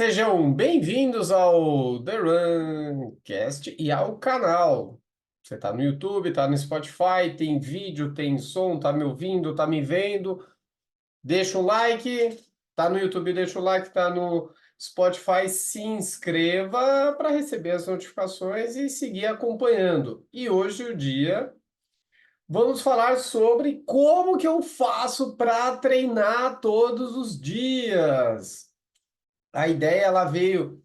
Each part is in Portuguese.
Sejam bem-vindos ao The Runcast e ao canal. Você está no YouTube, está no Spotify, tem vídeo, tem som, está me ouvindo, está me vendo. Deixa o like, tá no YouTube, deixa o like, tá no Spotify, se inscreva para receber as notificações e seguir acompanhando. E hoje o dia vamos falar sobre como que eu faço para treinar todos os dias. A ideia ela veio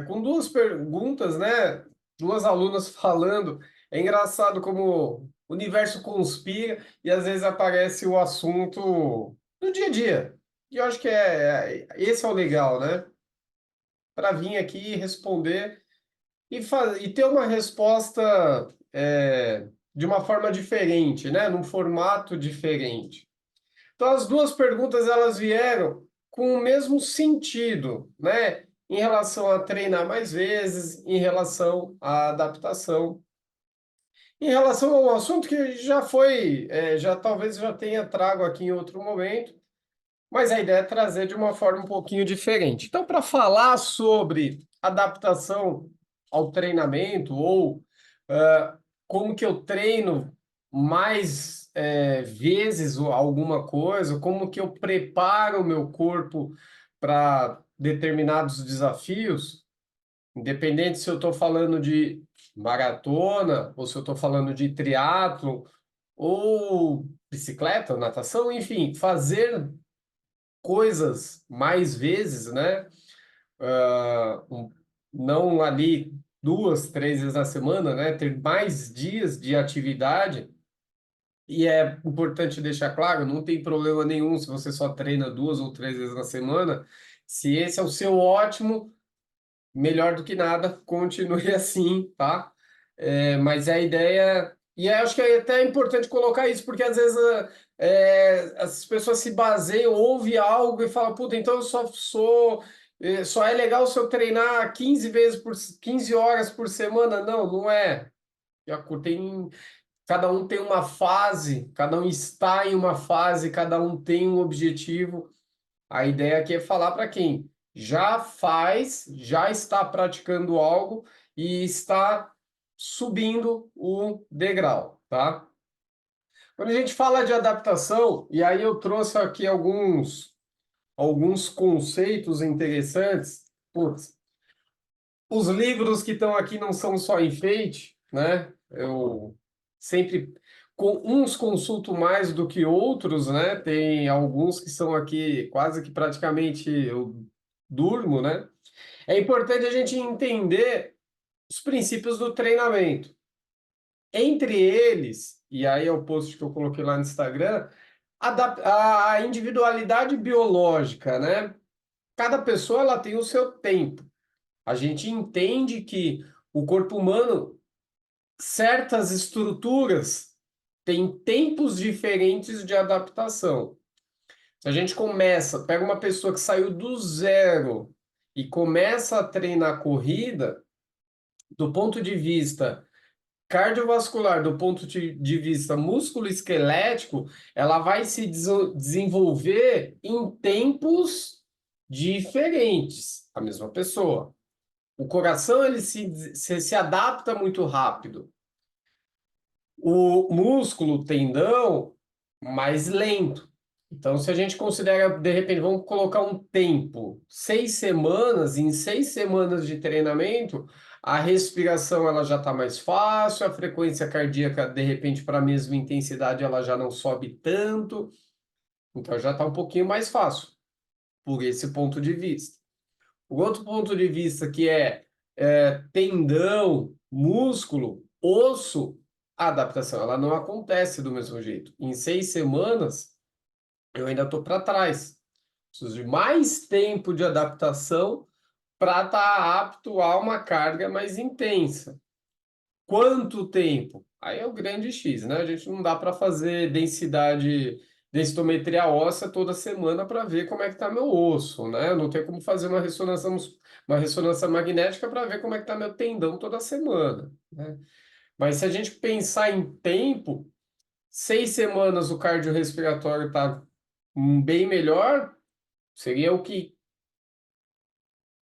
com duas perguntas, né? Duas alunas falando. É engraçado como o universo conspira e às vezes aparece o assunto no dia a dia. E eu acho que esse é o legal, né? Para vir aqui responder e ter uma resposta de uma forma diferente, né? Num formato diferente. Então, as duas perguntas elas vieram com o mesmo sentido, né? Em relação a treinar mais vezes, em relação à adaptação, em relação a um assunto que já foi, já talvez já tenha trago aqui em outro momento, mas a ideia é trazer de uma forma um pouquinho diferente. Então, para falar sobre adaptação ao treinamento ou como que eu treino mais vezes alguma coisa, como que eu preparo o meu corpo para determinados desafios, independente se eu estou falando de maratona ou se eu estou falando de triatlo ou bicicleta, natação, enfim, fazer coisas mais vezes, né? Não ali duas, três vezes na semana, né? Ter mais dias de atividade. E é importante deixar claro, não tem problema nenhum se você só treina duas ou três vezes na semana. Se esse é o seu ótimo, melhor do que nada, continue assim, tá? Mas a ideia. E acho que é até importante colocar isso, porque às vezes as pessoas se baseiam, ouvem algo e falam, puta, então eu só sou. Só é legal se eu treinar 15 vezes 15 horas por semana. Não, não é. Tem, cada um tem uma fase, cada um está em uma fase, cada um tem um objetivo. A ideia aqui é falar para quem já faz, já está praticando algo e está subindo o degrau, tá? Quando a gente fala de adaptação, e aí eu trouxe aqui alguns conceitos interessantes. Putz, os livros que estão aqui não são só enfeite, né? Eu sempre uns consulto mais do que outros, né? Tem alguns que são aqui quase que praticamente eu durmo, né? É importante a gente entender os princípios do treinamento. Entre eles, e aí é o post que eu coloquei lá no Instagram, a individualidade biológica, né? Cada pessoa ela tem o seu tempo. A gente entende que o corpo humano, certas estruturas, têm tempos diferentes de adaptação. Se a gente pega uma pessoa que saiu do zero e começa a treinar corrida, do ponto de vista cardiovascular, do ponto de vista músculo-esquelético, ela vai se desenvolver em tempos diferentes, a mesma pessoa. O coração ele se adapta muito rápido. O músculo, o tendão, mais lento. Então, se a gente considera, de repente, vamos colocar um tempo, 6 semanas, em 6 semanas de treinamento, a respiração ela já está mais fácil, a frequência cardíaca, de repente, para a mesma intensidade, ela já não sobe tanto. Então, já está um pouquinho mais fácil, por esse ponto de vista. O outro ponto de vista que é tendão, músculo, osso, a adaptação ela não acontece do mesmo jeito. Em 6 semanas, eu ainda estou para trás. Preciso de mais tempo de adaptação para estar apto a uma carga mais intensa. Quanto tempo? Aí é o grande X, né? A gente não dá para fazer densitometria óssea toda semana para ver como é que está meu osso, né? Não tem como fazer uma ressonância magnética para ver como é que está meu tendão toda semana, né? Mas se a gente pensar em tempo, 6 semanas o cardiorrespiratório está bem melhor, seria o que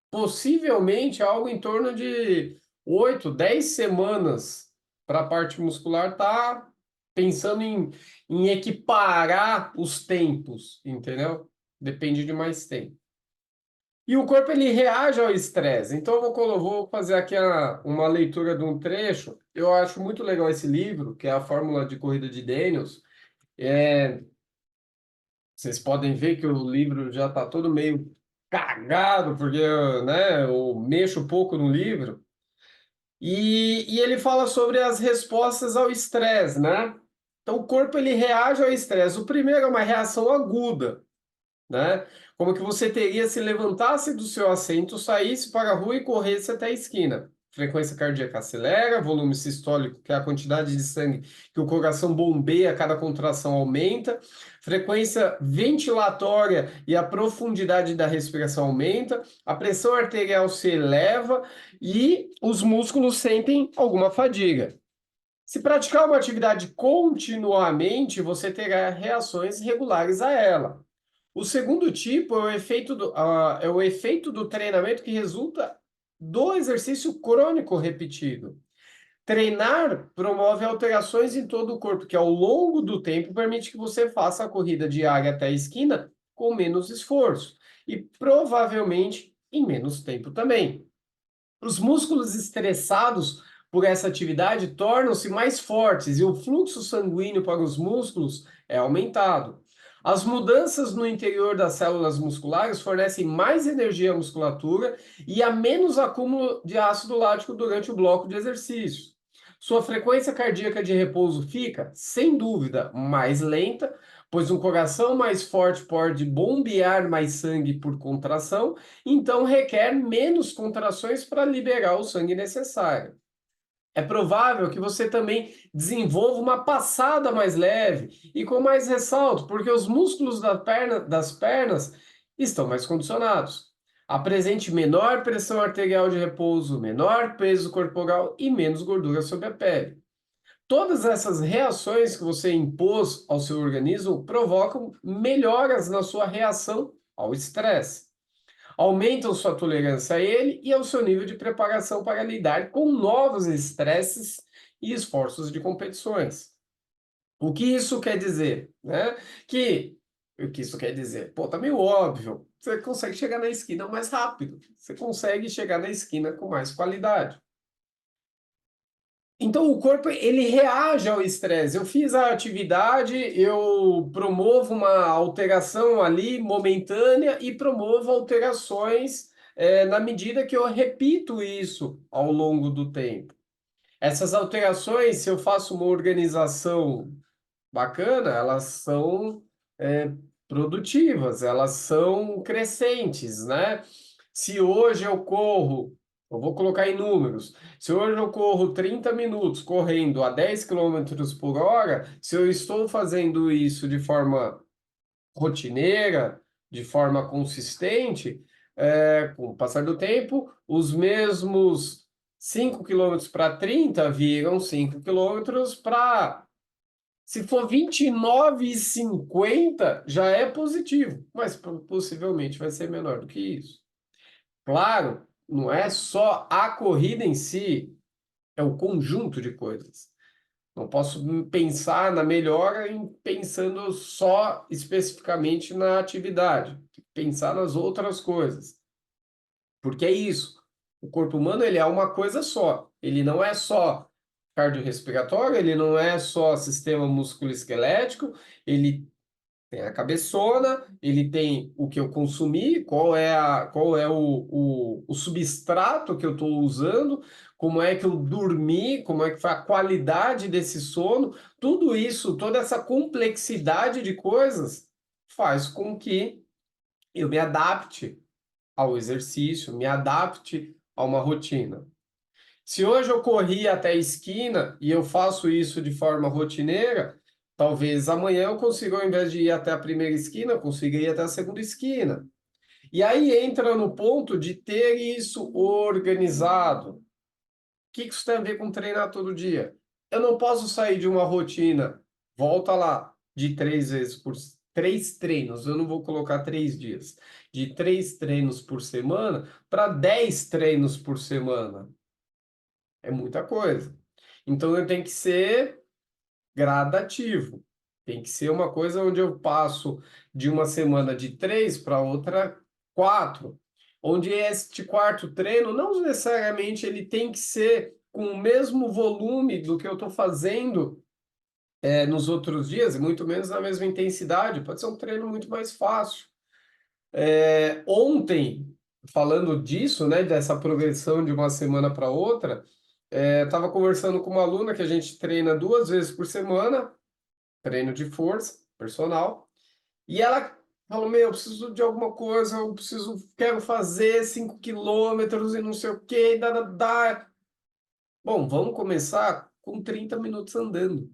possivelmente algo em torno de 8, 10 semanas para a parte muscular tá pensando em equiparar os tempos, entendeu? Depende de mais tempo. E o corpo ele reage ao estresse. Então vou fazer aqui uma leitura de um trecho. Eu acho muito legal esse livro, que é a Fórmula de Corrida de Daniels. É, vocês podem ver que o livro já está todo meio cagado, porque, né, eu mexo pouco no livro. E ele fala sobre as respostas ao estresse, né? Então, o corpo ele reage ao estresse. O primeiro é uma reação aguda, né? Como que você teria se levantasse do seu assento, saísse para a rua e corresse até a esquina. Frequência cardíaca acelera, volume sistólico, que é a quantidade de sangue que o coração bombeia a cada contração aumenta, frequência ventilatória e a profundidade da respiração aumenta, a pressão arterial se eleva e os músculos sentem alguma fadiga. Se praticar uma atividade continuamente, você terá reações regulares a ela. O segundo tipo é é o efeito do treinamento que resulta do exercício crônico repetido. Treinar promove alterações em todo o corpo, que ao longo do tempo permite que você faça a corrida diária até a esquina com menos esforço e provavelmente em menos tempo também. Os músculos estressados por essa atividade tornam-se mais fortes e o fluxo sanguíneo para os músculos é aumentado. As mudanças no interior das células musculares fornecem mais energia à musculatura e há menos acúmulo de ácido lático durante o bloco de exercício. Sua frequência cardíaca de repouso fica, sem dúvida, mais lenta, pois um coração mais forte pode bombear mais sangue por contração, então requer menos contrações para liberar o sangue necessário. É provável que você também desenvolva uma passada mais leve e com mais ressalto, porque os músculos das pernas estão mais condicionados. Apresente menor pressão arterial de repouso, menor peso corporal e menos gordura sobre a pele. Todas essas reações que você impôs ao seu organismo provocam melhoras na sua reação ao estresse, aumentam sua tolerância a ele e ao seu nível de preparação para lidar com novos estresses e esforços de competições. O que isso quer dizer, né? O que isso quer dizer? Pô, tá meio óbvio. Você consegue chegar na esquina mais rápido. Você consegue chegar na esquina com mais qualidade. Então, o corpo ele reage ao estresse. Eu fiz a atividade, eu promovo uma alteração ali momentânea e promovo alterações na medida que eu repito isso ao longo do tempo. Essas alterações, se eu faço uma organização bacana, elas são é, produtivas, elas são crescentes, né? Se hoje eu corro, eu vou colocar em números, se hoje eu corro 30 minutos correndo a 10 quilômetros por hora, se eu estou fazendo isso de forma rotineira, de forma consistente, com o passar do tempo, os mesmos 5 quilômetros para 30 viram 5 quilômetros para se for 29,50 já é positivo, mas possivelmente vai ser menor do que isso. Claro, não é só a corrida em si, é o conjunto de coisas. Não posso pensar na melhora pensando só especificamente na atividade, tem que pensar nas outras coisas. Porque é isso. O corpo humano ele é uma coisa só. Ele não é só cardiorrespiratório, ele não é só sistema musculoesquelético, ele tem a cabeçona, ele tem o que eu consumi, qual é o substrato que eu estou usando, como é que eu dormi, como é que foi a qualidade desse sono, tudo isso, toda essa complexidade de coisas faz com que eu me adapte ao exercício, me adapte a uma rotina. Se hoje eu corri até a esquina e eu faço isso de forma rotineira, talvez amanhã eu consiga, ao invés de ir até a primeira esquina, eu consiga ir até a segunda esquina. E aí entra no ponto de ter isso organizado. O que isso tem a ver com treinar todo dia? Eu não posso sair de uma rotina, volta lá, de 3 treinos, eu não vou colocar 3 dias, de 3 treinos por semana para 10 treinos por semana. É muita coisa. Então eu tenho que ser gradativo. Tem que ser uma coisa onde eu passo de uma semana de 3 para outra 4. Onde este quarto treino, não necessariamente ele tem que ser com o mesmo volume do que eu estou fazendo nos outros dias, e muito menos na mesma intensidade. Pode ser um treino muito mais fácil. Ontem, falando disso, né, dessa progressão de uma semana para outra, estava conversando com uma aluna que a gente treina 2 vezes por semana, treino de força personal, e ela falou: Meu, eu preciso de alguma coisa, quero fazer 5 quilômetros e não sei o que, dá. Bom, vamos começar com 30 minutos andando.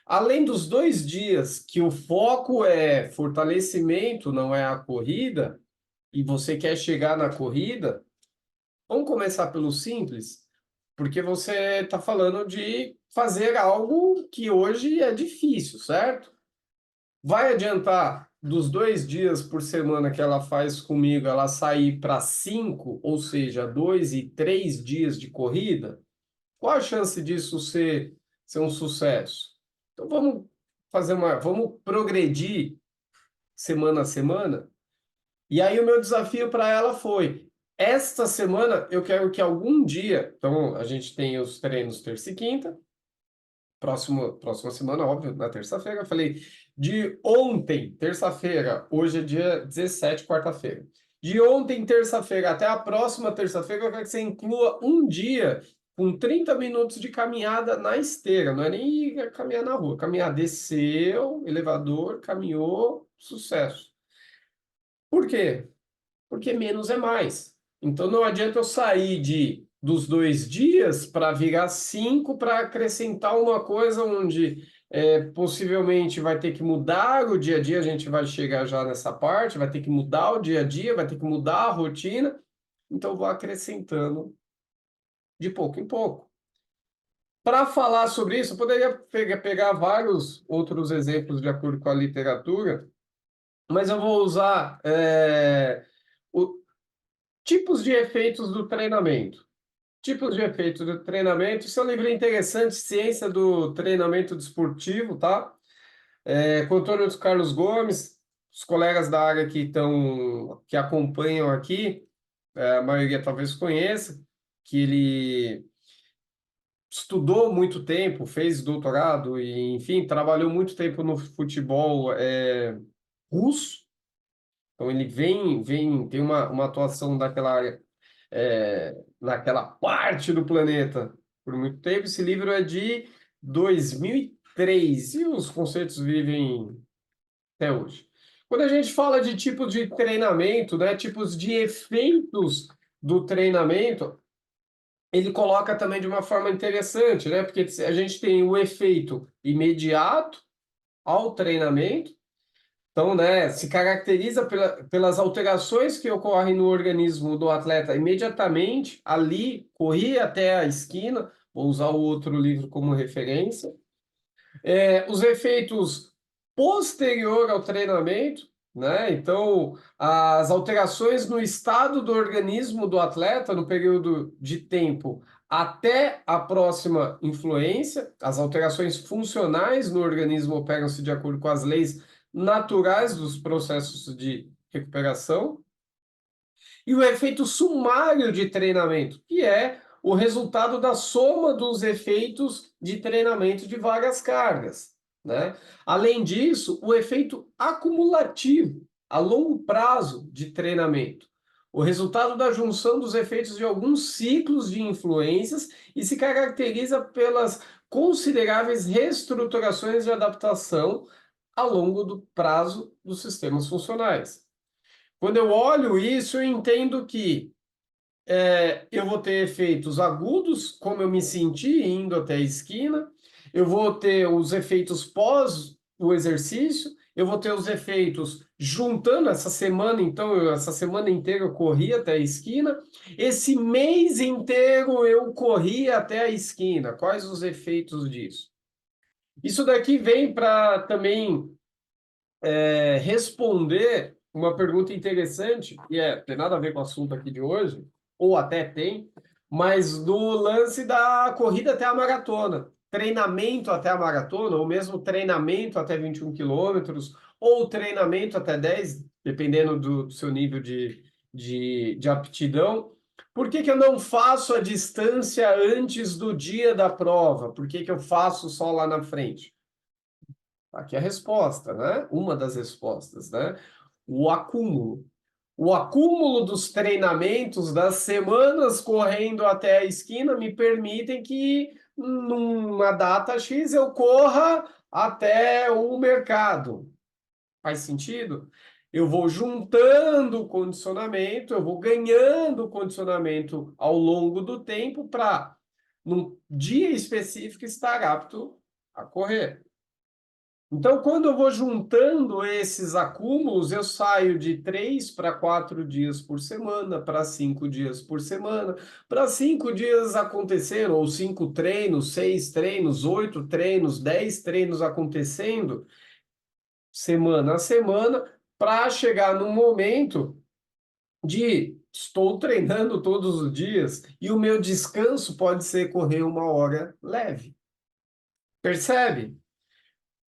Além dos 2 dias que o foco é fortalecimento, não é a corrida, e você quer chegar na corrida, vamos começar pelo simples, porque você está falando de fazer algo que hoje é difícil, certo? Vai adiantar dos 2 dias por semana que ela faz comigo, ela sair para 5, ou seja, 2 e 3 dias de corrida? Qual a chance disso ser um sucesso? Então vamos progredir semana a semana. E aí o meu desafio para ela foi: esta semana eu quero que algum dia, então a gente tem os treinos terça e quinta, próxima semana, óbvio, na terça-feira, eu falei de ontem, terça-feira, hoje é dia 17, quarta-feira. De ontem, terça-feira, até a próxima terça-feira, eu quero que você inclua um dia com 30 minutos de caminhada na esteira, não é nem caminhar na rua, caminhar, desceu, elevador, caminhou, sucesso. Por quê? Porque menos é mais. Então não adianta eu sair dos 2 dias para virar 5 para acrescentar uma coisa onde possivelmente vai ter que mudar o dia a dia, a gente vai chegar já nessa parte, vai ter que mudar o dia a dia, vai ter que mudar a rotina, então eu vou acrescentando de pouco em pouco. Para falar sobre isso, eu poderia pegar vários outros exemplos de acordo com a literatura, mas eu vou usar tipos de efeitos do treinamento. Tipos de efeitos do treinamento. Esse é um livro interessante, Ciência do Treinamento Desportivo, tá? Com o Antônio Carlos Gomes, os colegas da área que acompanham aqui, a maioria talvez conheça, que ele estudou muito tempo, fez doutorado e, enfim, trabalhou muito tempo no futebol russo. Então ele tem uma atuação naquela parte do planeta por muito tempo. Esse livro é de 2003 e os conceitos vivem até hoje. Quando a gente fala de tipos de treinamento, né, tipos de efeitos do treinamento, ele coloca também de uma forma interessante, né? Porque a gente tem o efeito imediato ao treinamento. Então, né, se caracteriza pelas alterações que ocorrem no organismo do atleta imediatamente, ali, corri até a esquina, vou usar o outro livro como referência. Os efeitos posterior ao treinamento, né? Então, as alterações no estado do organismo do atleta no período de tempo até a próxima influência, as alterações funcionais no organismo operam-se de acordo com as leis naturais dos processos de recuperação, e o efeito sumário de treinamento, que é o resultado da soma dos efeitos de treinamento de várias cargas, né? Além disso, o efeito acumulativo a longo prazo de treinamento, o resultado da junção dos efeitos de alguns ciclos de influências e se caracteriza pelas consideráveis reestruturações de adaptação ao longo do prazo dos sistemas funcionais. Quando eu olho isso, eu entendo que eu vou ter efeitos agudos, como eu me senti indo até a esquina, eu vou ter os efeitos pós o exercício, eu vou ter os efeitos juntando essa semana, então, essa semana inteira eu corri até a esquina, esse mês inteiro eu corri até a esquina. Quais os efeitos disso? Isso daqui vem para também responder uma pergunta interessante, que tem nada a ver com o assunto aqui de hoje, ou até tem, mas do lance da corrida até a maratona. Treinamento até a maratona, ou mesmo treinamento até 21 quilômetros, ou treinamento até 10, dependendo do seu nível de aptidão. Por que que eu não faço a distância antes do dia da prova? Por que que eu faço só lá na frente? Aqui é a resposta, né? Uma das respostas, né? O acúmulo. O acúmulo dos treinamentos, das semanas correndo até a esquina, me permitem que, numa data X, eu corra até o mercado. Faz sentido? Eu vou juntando condicionamento, eu vou ganhando condicionamento ao longo do tempo para, num dia específico, estar apto a correr. Então, quando eu vou juntando esses acúmulos, eu saio de 3 para 4 dias por semana, para 5 dias por semana. Para 5 dias acontecer, ou 5 treinos, 6 treinos, 8 treinos, 10 treinos acontecendo, semana a semana, para chegar no momento de estou treinando todos os dias e o meu descanso pode ser correr 1 hora leve. Percebe?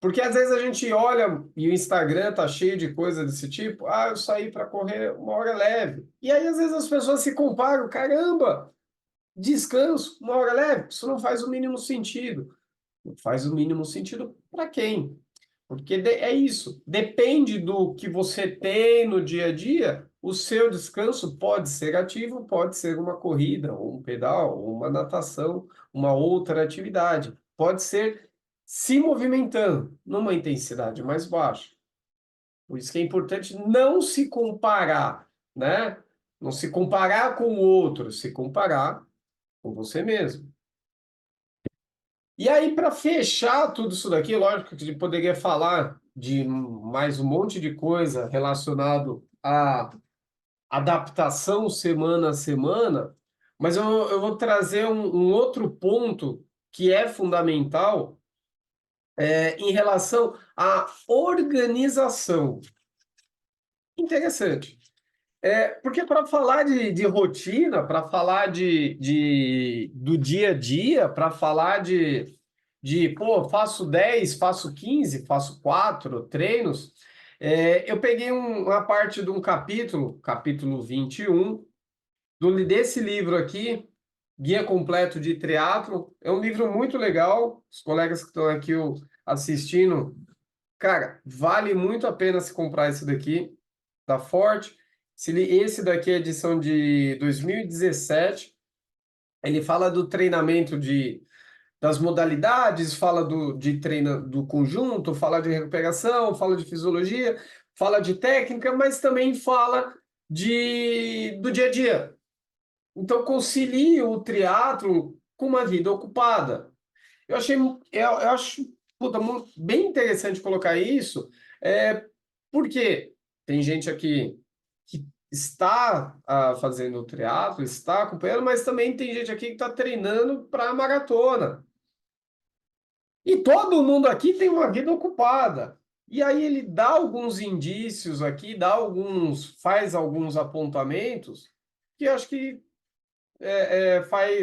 Porque às vezes a gente olha e o Instagram tá cheio de coisa desse tipo. Ah, eu saí para correr 1 hora leve. E aí às vezes as pessoas se comparam. Caramba, descanso, 1 hora leve. Isso não faz o mínimo sentido. Não faz o mínimo sentido para quem? Porque é isso. Depende do que você tem no dia a dia. O seu descanso pode ser ativo, pode ser uma corrida, ou um pedal, ou uma natação, uma outra atividade. Pode ser se movimentando numa intensidade mais baixa. Por isso que é importante não se comparar, né? Não se comparar com o outro, se comparar com você mesmo. E aí, para fechar tudo isso daqui, lógico que a gente poderia falar de mais um monte de coisa relacionado à adaptação semana a semana, mas eu vou trazer um outro ponto que é fundamental em relação à organização. Interessante. Porque para falar de rotina, para falar do dia a dia, para falar pô, faço 10, faço 15, faço 4 treinos, eu peguei uma parte de um capítulo 21, desse livro aqui, Guia Completo de Triatlo. É um livro muito legal, os colegas que estão aqui assistindo, cara, vale muito a pena se comprar esse daqui, tá forte. Esse daqui é a edição de 2017. Ele fala do treinamento das modalidades, fala de treino do conjunto, fala de recuperação, fala de fisiologia, fala de técnica, mas também fala do dia a dia. Então, concilie o triatlo com uma vida ocupada. Eu acho, puta, bem interessante colocar isso, porque tem gente aqui que está fazendo triatlo, está acompanhando, mas também tem gente aqui que está treinando para maratona. E todo mundo aqui tem uma vida ocupada. E aí ele dá alguns indícios aqui, faz alguns apontamentos que eu acho que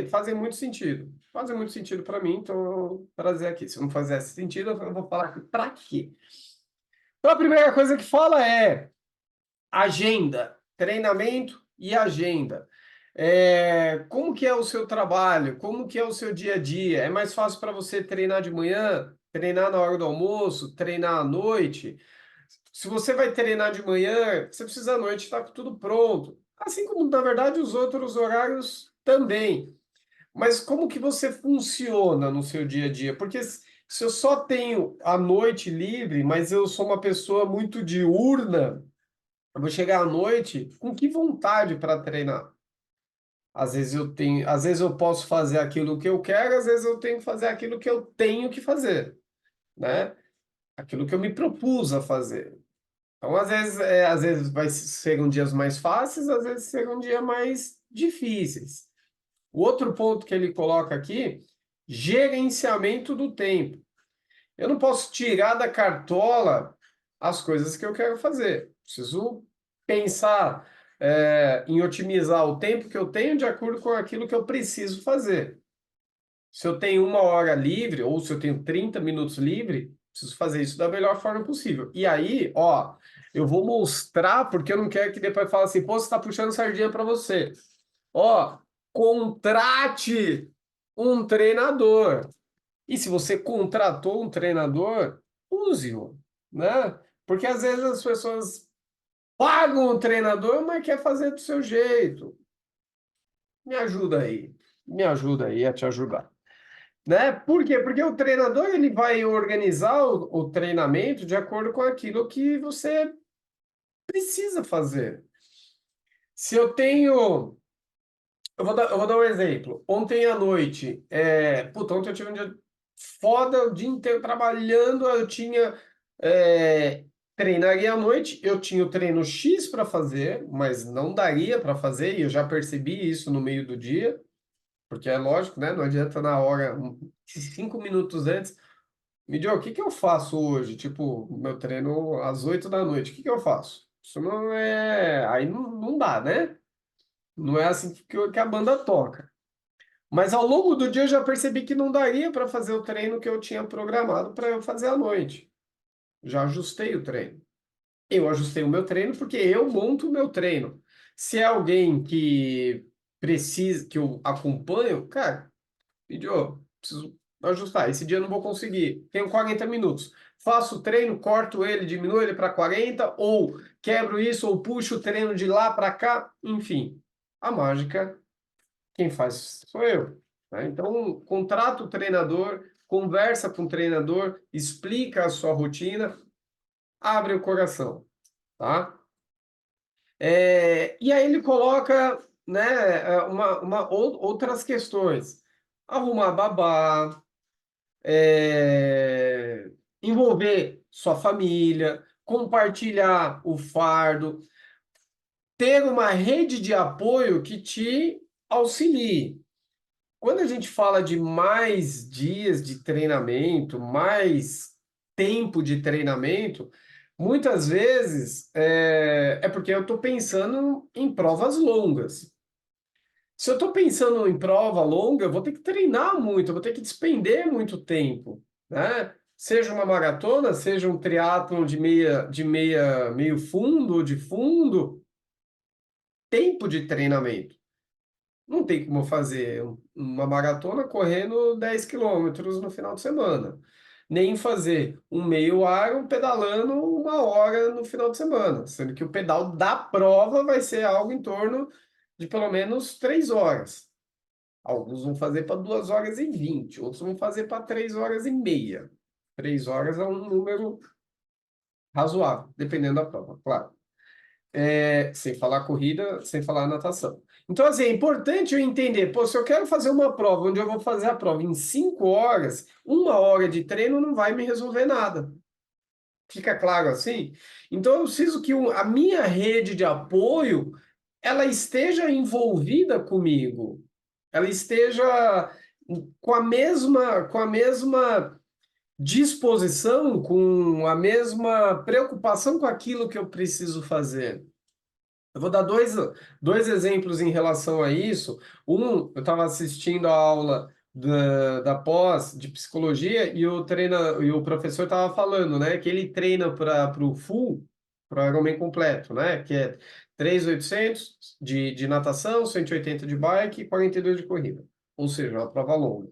fazem muito sentido. Fazem muito sentido para mim, então eu vou trazer aqui. Se não fizesse sentido, eu vou falar aqui para quê. Então a primeira coisa que fala é agenda, treinamento e agenda. Como que é o seu trabalho? Como que é o seu dia a dia? É mais fácil para você treinar de manhã, treinar na hora do almoço, treinar à noite? Se você vai treinar de manhã, você precisa à noite estar com tudo pronto. Assim como, na verdade, os outros horários também. Mas como que você funciona no seu dia a dia? Porque se eu só tenho a noite livre, mas eu sou uma pessoa muito diurna, eu vou chegar à noite com que vontade para treinar? Às vezes eu posso fazer aquilo que eu quero, às vezes eu tenho que fazer aquilo que eu tenho que fazer, né? Aquilo que eu me propus a fazer. Então, às vezes vai ser um dias mais fáceis, às vezes ser um dia mais difíceis. O outro ponto que ele coloca aqui, gerenciamento do tempo. Eu não posso tirar da cartola as coisas que eu quero fazer. Preciso pensar, em otimizar o tempo que eu tenho de acordo com aquilo que eu preciso fazer. Se eu tenho 1 hora livre, ou se eu tenho 30 minutos livre, preciso fazer isso da melhor forma possível. E aí, ó, eu vou mostrar, porque eu não quero que depois fale assim, pô, você está puxando sardinha para você. Ó, contrate um treinador. E se você contratou um treinador, use-o, né? Porque às vezes as pessoas pagam o treinador, mas quer fazer do seu jeito. Me ajuda aí a te ajudar, né? Por quê? Porque o treinador ele vai organizar o treinamento de acordo com aquilo que você precisa fazer. Se eu tenho, eu vou dar um exemplo. Ontem à noite, ontem eu tive um dia foda, o dia inteiro trabalhando, eu tinha treinaria à noite, eu tinha o treino X para fazer, mas não daria para fazer, e eu já percebi isso no meio do dia. Porque é lógico, né? Não adianta na hora, 5 minutos antes, me diga, o que que eu faço hoje? Tipo, meu treino às 8 da noite, o que que eu faço? Isso não é. Aí não dá, né? Não é assim que a banda toca. Mas ao longo do dia eu já percebi que não daria para fazer o treino que eu tinha programado para eu fazer à noite. Já ajustei o treino. Eu ajustei o meu treino porque eu monto o meu treino. Se é alguém que precisa, que eu acompanho, cara. Vídeo, preciso ajustar. Esse dia eu não vou conseguir. Tenho 40 minutos. Faço o treino, corto ele, diminuo ele para 40, ou quebro isso, ou puxo o treino de lá para cá. Enfim, a mágica, quem faz sou eu, né? Então, contrata o treinador, conversa com o treinador, explica a sua rotina, abre o coração, tá? E aí ele coloca, né, outras questões. Arrumar babá, é, envolver sua família, compartilhar o fardo, ter uma rede de apoio que te auxilie. Quando a gente fala de mais dias de treinamento, mais tempo de treinamento, muitas vezes é porque eu estou pensando em provas longas. Se eu estou pensando em prova longa, eu vou ter que treinar muito, eu vou ter que despender muito tempo, né? Seja uma maratona, seja um triatlon meio fundo ou de fundo, tempo de treinamento. Não tem como fazer uma maratona correndo 10 quilômetros no final de semana. Nem fazer um meio Iron pedalando 1 hora no final de semana. Sendo que o pedal da prova vai ser algo em torno de pelo menos 3 horas. Alguns vão fazer para 2 horas e 20, outros vão fazer para 3 horas e meia. 3 horas é um número razoável, dependendo da prova, claro. Sem falar corrida, sem falar natação. Então, assim, é importante eu entender, pô, se eu quero fazer uma prova onde eu vou fazer a prova em 5 horas, 1 hora de treino não vai me resolver nada. Fica claro assim? Então, eu preciso que a minha rede de apoio ela esteja envolvida comigo, ela esteja com a mesma disposição, com a mesma preocupação com aquilo que eu preciso fazer. Eu vou dar dois exemplos em relação a isso. Eu estava assistindo a aula da pós de psicologia e o professor estava falando, né, que ele treina para o full, para o Ironman completo, né, que é 3.800 de natação, 180 de bike e 42 de corrida. Ou seja, uma prova longa.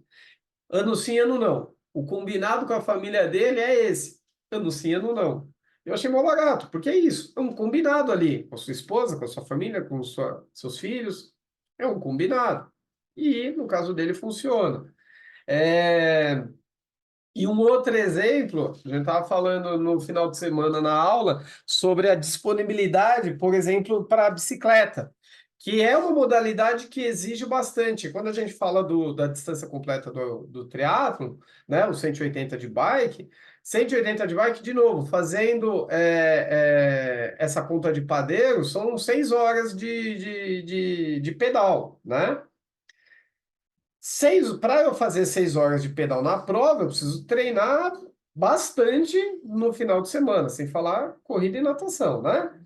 Ano sim, ano não. O combinado com a família dele é esse. Ano sim, ano não. Eu achei mó barato, porque é isso. É um combinado ali com a sua esposa, com a sua família, com seus filhos. É um combinado. E no caso dele funciona. É, E um outro exemplo, a gente estava falando no final de semana na aula sobre a disponibilidade, por exemplo, para a bicicleta, que é uma modalidade que exige bastante. Quando a gente fala da distância completa do triatlon, né, o 180 de bike, 180 de bike, de novo, fazendo essa conta de padeiro, são 6 horas de pedal, né? Para eu fazer 6 horas de pedal na prova, eu preciso treinar bastante no final de semana, sem falar corrida e natação, né?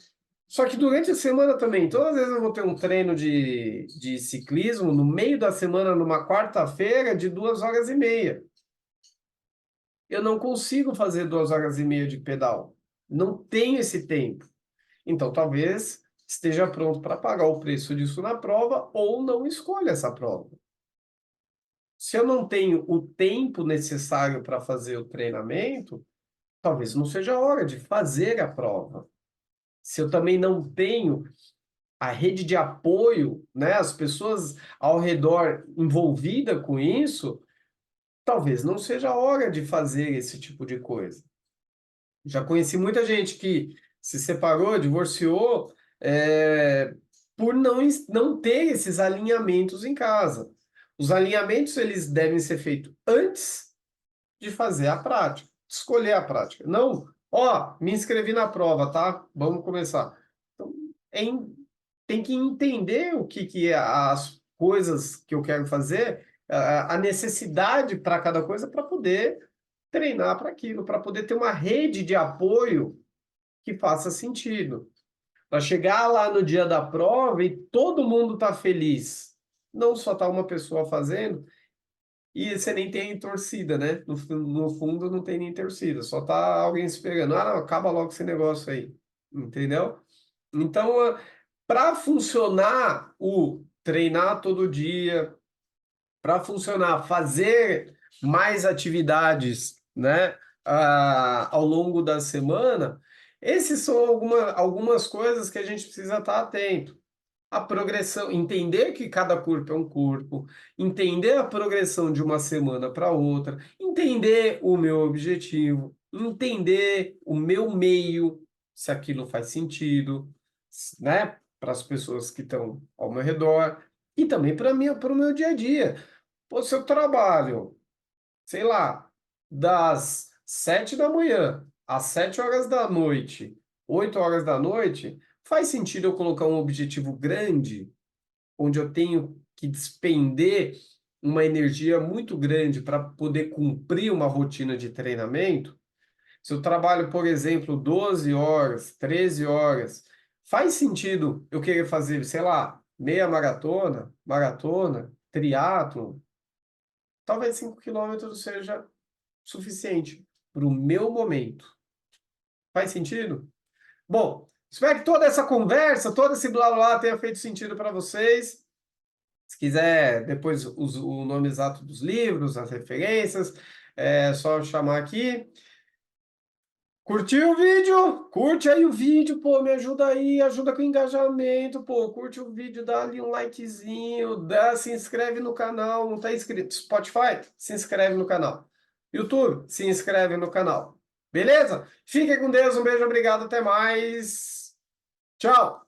Só que durante a semana também, todas as vezes eu vou ter um treino de ciclismo no meio da semana, numa quarta-feira, de 2 horas e meia. Eu não consigo fazer 2 horas e meia de pedal. Não tenho esse tempo. Então, talvez esteja pronto para pagar o preço disso na prova ou não escolha essa prova. Se eu não tenho o tempo necessário para fazer o treinamento, talvez não seja a hora de fazer a prova. Se eu também não tenho a rede de apoio, né, as pessoas ao redor envolvidas com isso, talvez não seja a hora de fazer esse tipo de coisa. Já conheci muita gente que se separou, divorciou, por não ter esses alinhamentos em casa. Os alinhamentos eles devem ser feitos antes de fazer a prática, escolher a prática. Não, ó, me inscrevi na prova, tá? Vamos começar. Então, tem que entender o que é as coisas que eu quero fazer, a necessidade para cada coisa para poder treinar para aquilo, para poder ter uma rede de apoio que faça sentido. Para chegar lá no dia da prova e todo mundo tá feliz. Não só tá uma pessoa fazendo, e você nem tem torcida, né? No fundo não tem nem torcida, só tá alguém esperando. Ah, não, acaba logo esse negócio aí. Entendeu? Então, para funcionar o treinar todo dia, para funcionar, fazer mais atividades, né, ao longo da semana, esses são algumas coisas que a gente precisa estar atento. A progressão, entender que cada corpo é um corpo, entender a progressão de uma semana para outra, entender o meu objetivo, entender o meu meio, se aquilo faz sentido, né, para as pessoas que estão ao meu redor, e também para mim, para o meu dia a dia. Pô, se eu trabalho, sei lá, das 7 da manhã às 7 horas da noite, 8 horas da noite, faz sentido eu colocar um objetivo grande, onde eu tenho que despender uma energia muito grande para poder cumprir uma rotina de treinamento? Se eu trabalho, por exemplo, 12 horas, 13 horas, faz sentido eu querer fazer, sei lá, meia maratona, maratona, triatlo? Talvez 5 quilômetros seja suficiente para o meu momento. Faz sentido? Bom, espero que toda essa conversa, todo esse blá blá tenha feito sentido para vocês. Se quiser depois o nome exato dos livros, as referências, é só chamar aqui. Curtiu o vídeo? Curte aí o vídeo, pô, me ajuda aí, ajuda com o engajamento, pô, curte o vídeo, dá ali um likezinho, se inscreve no canal, não tá inscrito? Spotify? Se inscreve no canal. YouTube? Se inscreve no canal. Beleza? Fique com Deus, um beijo, obrigado, até mais. Tchau!